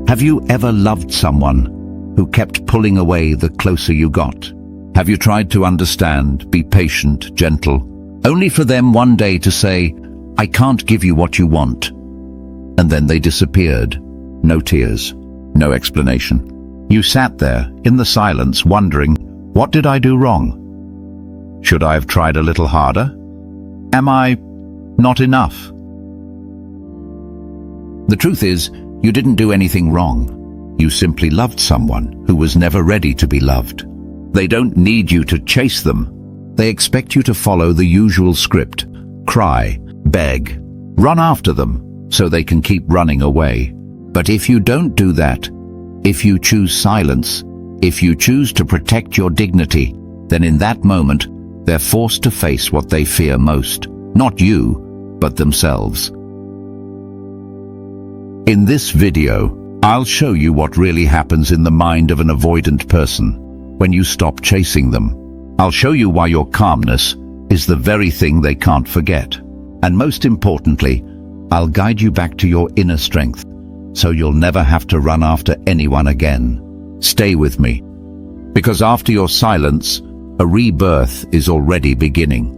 Have you ever loved someone who kept pulling away the closer you got? Have you tried to understand, be patient, gentle, only for them one day to say, "I can't give you what you want"? And then they disappeared. No tears, no explanation. You sat there in the silence wondering, what did I do wrong? Should I have tried a little harder? Am I not enough? The truth is, you didn't do anything wrong. You simply loved someone who was never ready to be loved. They don't need you to chase them. They expect you to follow the usual script. Cry, beg, run after them so they can keep running away. But if you don't do that, if you choose silence, if you choose to protect your dignity, then in that moment, they're forced to face what they fear most. Not you, but themselves. In this video, I'll show you what really happens in the mind of an avoidant person when you stop chasing them. I'll show you why your calmness is the very thing they can't forget. And most importantly, I'll guide you back to your inner strength, so you'll never have to run after anyone again. Stay with me, because after your silence, a rebirth is already beginning.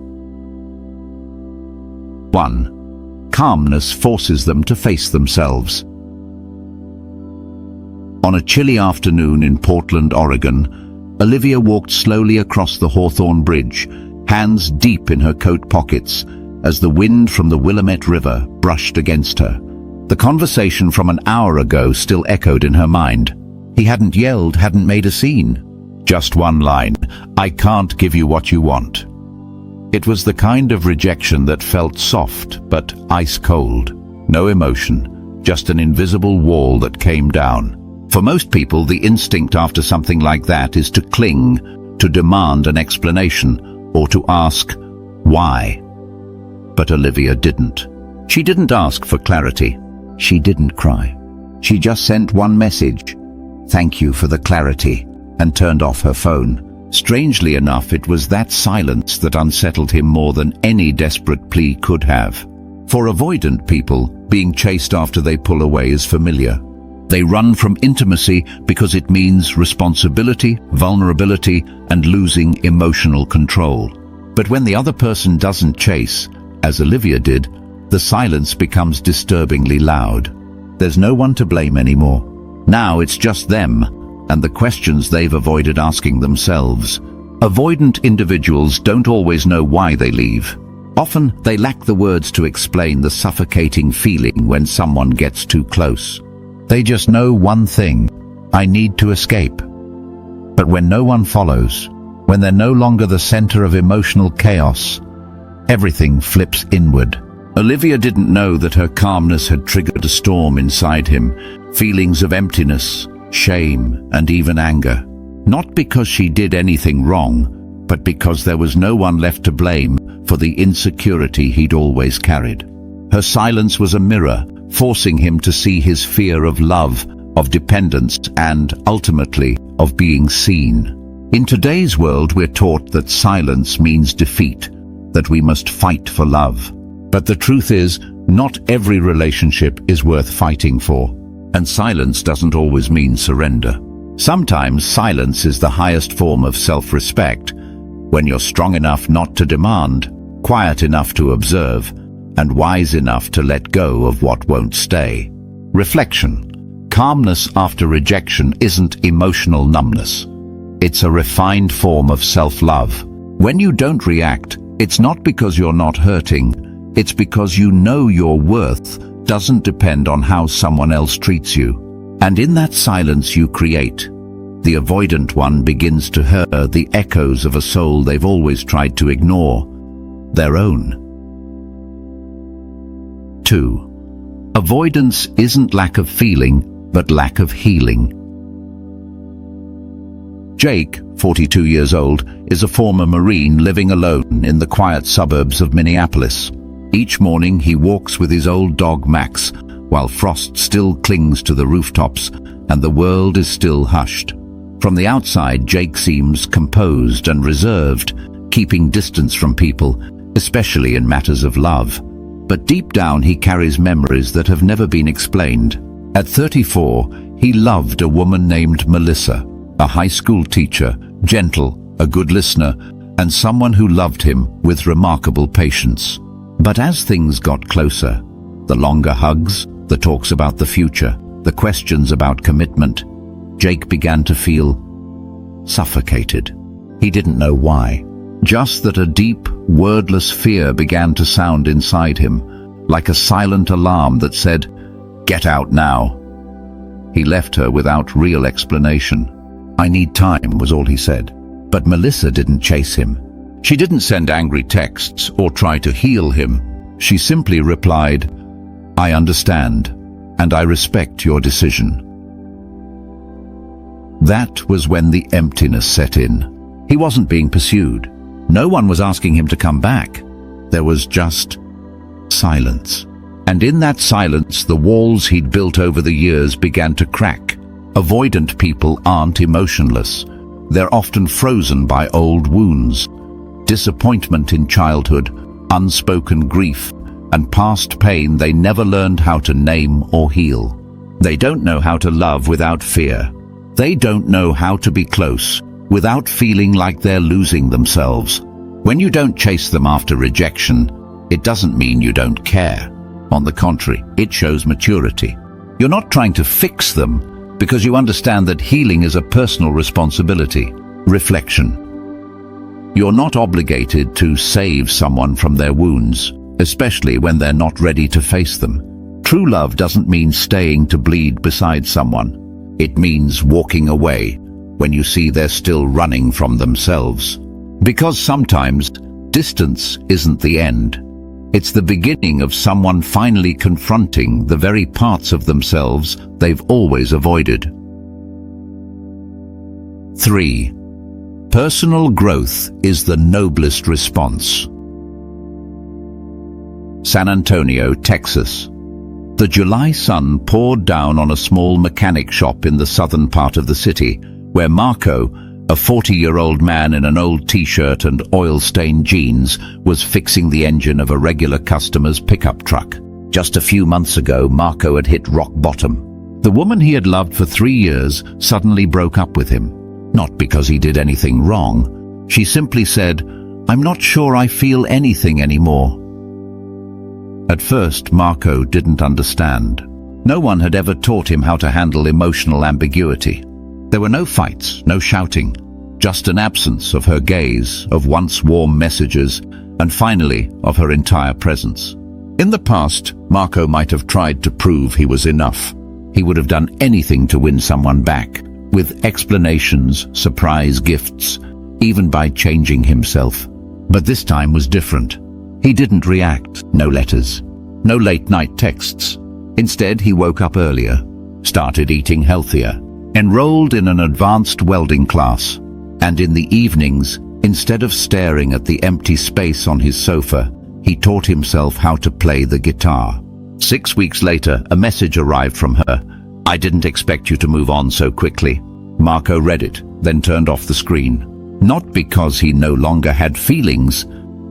1. Calmness forces them to face themselves. On a chilly afternoon in Portland, Oregon, Olivia walked slowly across the Hawthorne Bridge, hands deep in her coat pockets, as the wind from the Willamette River brushed against her. The conversation from an hour ago still echoed in her mind. He hadn't yelled, hadn't made a scene. Just one line, "I can't give you what you want." It was the kind of rejection that felt soft but ice cold. No emotion, just an invisible wall that came down. For most people, the instinct after something like that is to cling, to demand an explanation, or to ask, why? But Olivia didn't. She didn't ask for clarity. She didn't cry. She just sent one message, "Thank you for the clarity," and turned off her phone. Strangely enough, it was that silence that unsettled him more than any desperate plea could have. For avoidant people, being chased after they pull away is familiar. They run from intimacy because it means responsibility, vulnerability, and losing emotional control. But when the other person doesn't chase, as Olivia did, the silence becomes disturbingly loud. There's no one to blame anymore. Now it's just them and the questions they've avoided asking themselves. Avoidant individuals don't always know why they leave. Often they lack the words to explain the suffocating feeling when someone gets too close. They just know one thing: I need to escape. But when no one follows, when they're no longer the center of emotional chaos, everything flips inward. Olivia didn't know that her calmness had triggered a storm inside him, feelings of emptiness, shame, and even anger. Not because she did anything wrong, but because there was no one left to blame for the insecurity he'd always carried. Her silence was a mirror, forcing him to see his fear of love, of dependence, and, ultimately, of being seen. In today's world, we're taught that silence means defeat, that we must fight for love. But the truth is, not every relationship is worth fighting for. And silence doesn't always mean surrender. Sometimes silence is the highest form of self-respect, when you're strong enough not to demand, quiet enough to observe, and wise enough to let go of what won't stay. Reflection. Calmness after rejection isn't emotional numbness. It's a refined form of self-love. When you don't react, it's not because you're not hurting, it's because you know your worth doesn't depend on how someone else treats you. And in that silence you create, the avoidant one begins to hear the echoes of a soul they've always tried to ignore, their own. 2. Avoidance isn't lack of feeling, but lack of healing. Jake, 42 years old, is a former Marine living alone in the quiet suburbs of Minneapolis. Each morning he walks with his old dog Max, while frost still clings to the rooftops and the world is still hushed. From the outside, Jake seems composed and reserved, keeping distance from people, especially in matters of love. But deep down he carries memories that have never been explained. At 34, He loved a woman named Melissa, a high school teacher, gentle, a good listener, and someone who loved him with remarkable patience. But as things got closer, the longer hugs, the talks about the future, the questions about commitment, Jake began to feel suffocated. He didn't know why, just that a deep, wordless fear began to sound inside him, like a silent alarm that said, "Get out now." He left her without real explanation. "I need time," was all he said. But Melissa didn't chase him. She didn't send angry texts or try to heal him. She simply replied, "I understand, and I respect your decision." That was when the emptiness set in. He wasn't being pursued. No one was asking him to come back. There was just silence. And in that silence, the walls he'd built over the years began to crack. Avoidant people aren't emotionless. They're often frozen by old wounds, disappointment in childhood, unspoken grief, and past pain they never learned how to name or heal. They don't know how to love without fear. They don't know how to be close without feeling like they're losing themselves. When you don't chase them after rejection, it doesn't mean you don't care. On the contrary, it shows maturity. You're not trying to fix them because you understand that healing is a personal responsibility. Reflection. You're not obligated to save someone from their wounds, especially when they're not ready to face them. True love doesn't mean staying to bleed beside someone. It means walking away when you see they're still running from themselves. Because sometimes distance isn't the end. It's the beginning of someone finally confronting the very parts of themselves they've always avoided. 3. Personal growth is the noblest response. San Antonio, Texas. The July sun poured down on a small mechanic shop in the southern part of the city, where Marco, a 40-year-old man in an old t-shirt and oil-stained jeans, was fixing the engine of a regular customer's pickup truck. Just a few months ago, Marco had hit rock bottom. The woman he had loved for 3 years suddenly broke up with him. Not because he did anything wrong. She simply said, "I'm not sure I feel anything anymore." At first, Marco didn't understand. No one had ever taught him how to handle emotional ambiguity. There were no fights, no shouting, just an absence of her gaze, of once warm messages, and finally, of her entire presence. In the past, Marco might have tried to prove he was enough. He would have done anything to win someone back, with explanations, surprise gifts, even by changing himself. But this time was different. He didn't react, no letters, no late-night texts. Instead, he woke up earlier, started eating healthier, enrolled in an advanced welding class, and in the evenings, instead of staring at the empty space on his sofa, he taught himself how to play the guitar. 6 weeks later, a message arrived from her. "I didn't expect you to move on so quickly." Marco read it, then turned off the screen. Not because he no longer had feelings,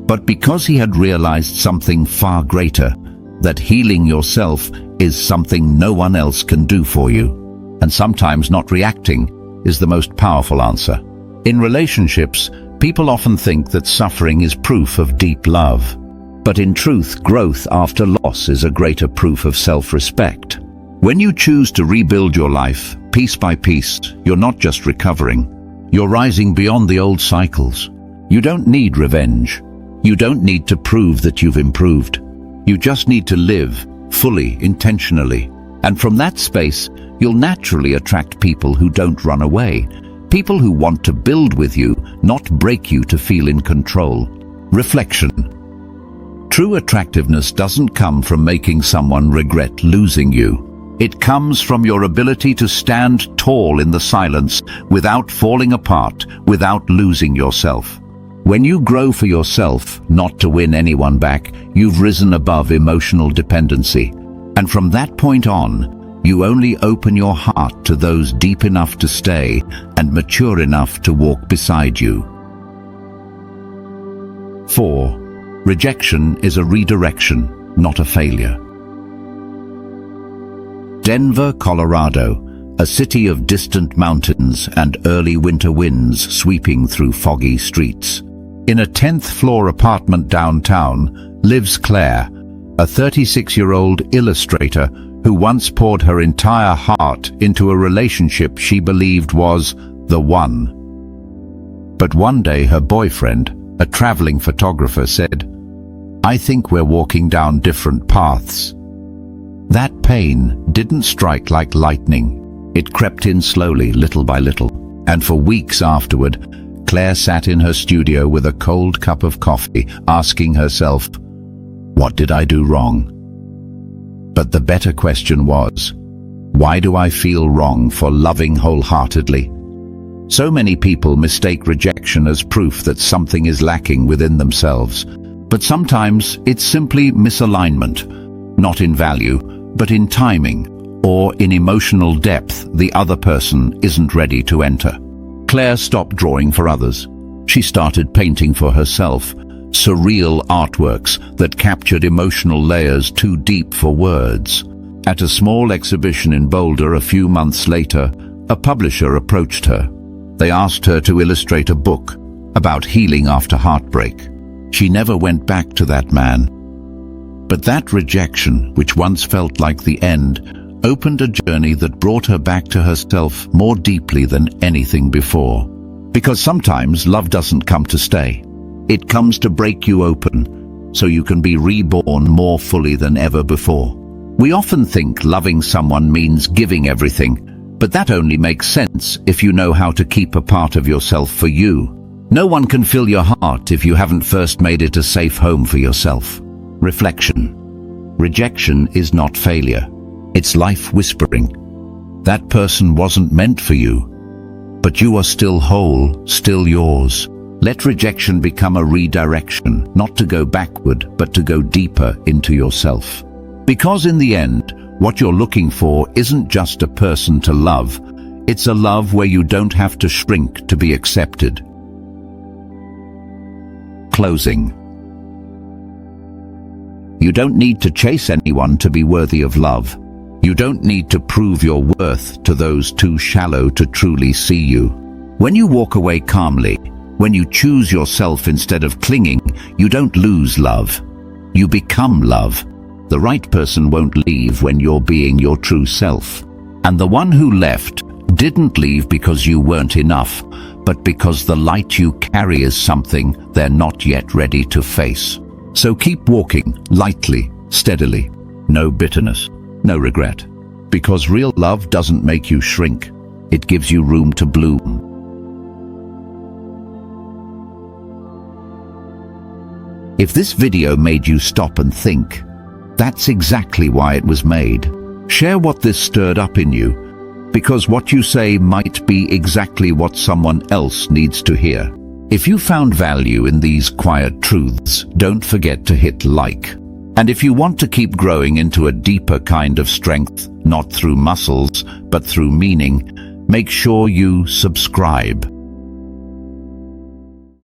but because he had realized something far greater, that healing yourself is something no one else can do for you. And sometimes not reacting is the most powerful answer. In relationships, people often think that suffering is proof of deep love. But in truth, growth after loss is a greater proof of self-respect. When you choose to rebuild your life, piece by piece, you're not just recovering. You're rising beyond the old cycles. You don't need revenge. You don't need to prove that you've improved. You just need to live fully, intentionally. And from that space, you'll naturally attract people who don't run away. People who want to build with you, not break you to feel in control. Reflection. True attractiveness doesn't come from making someone regret losing you. It comes from your ability to stand tall in the silence without falling apart, without losing yourself. When you grow for yourself, not to win anyone back, you've risen above emotional dependency. And from that point on, you only open your heart to those deep enough to stay and mature enough to walk beside you. 4. Rejection is a redirection, not a failure. Denver, Colorado. a city of distant mountains and early winter winds sweeping through foggy streets. In a 10th-floor apartment downtown lives Claire, a 36-year-old illustrator who once poured her entire heart into a relationship she believed was the one. But one day her boyfriend, a traveling photographer, said, "I think we're walking down different paths." That pain didn't strike like lightning. It crept in slowly, little by little, and for weeks afterward, Claire sat in her studio with a cold cup of coffee, asking herself, "What did I do wrong?" But the better question was, why do I feel wrong for loving wholeheartedly? So many people mistake rejection as proof that something is lacking within themselves, but sometimes it's simply misalignment, not in value, but in timing, or in emotional depth the other person isn't ready to enter. Claire stopped drawing for others. She started painting for herself, surreal artworks that captured emotional layers too deep for words. At a small exhibition in Boulder a few months later, a publisher approached her. They asked her to illustrate a book about healing after heartbreak. She never went back to that man. But that rejection, which once felt like the end, opened a journey that brought her back to herself more deeply than anything before. Because sometimes love doesn't come to stay. It comes to break you open, so you can be reborn more fully than ever before. We often think loving someone means giving everything, but that only makes sense if you know how to keep a part of yourself for you. No one can fill your heart if you haven't first made it a safe home for yourself. Reflection. Rejection is not failure. It's life whispering. That person wasn't meant for you, but you are still whole, still yours. Let rejection become a redirection, not to go backward, but to go deeper into yourself. Because in the end, what you're looking for isn't just a person to love, it's a love where you don't have to shrink to be accepted. Closing. You don't need to chase anyone to be worthy of love. You don't need to prove your worth to those too shallow to truly see you. When you walk away calmly, when you choose yourself instead of clinging, you don't lose love. You become love. The right person won't leave when you're being your true self. And the one who left didn't leave because you weren't enough, but because the light you carry is something they're not yet ready to face. So keep walking, lightly, steadily. No bitterness, no regret. Because real love doesn't make you shrink. It gives you room to bloom. If this video made you stop and think, that's exactly why it was made. Share what this stirred up in you, because what you say might be exactly what someone else needs to hear. If you found value in these quiet truths, don't forget to hit like. And if you want to keep growing into a deeper kind of strength, not through muscles, but through meaning, make sure you subscribe.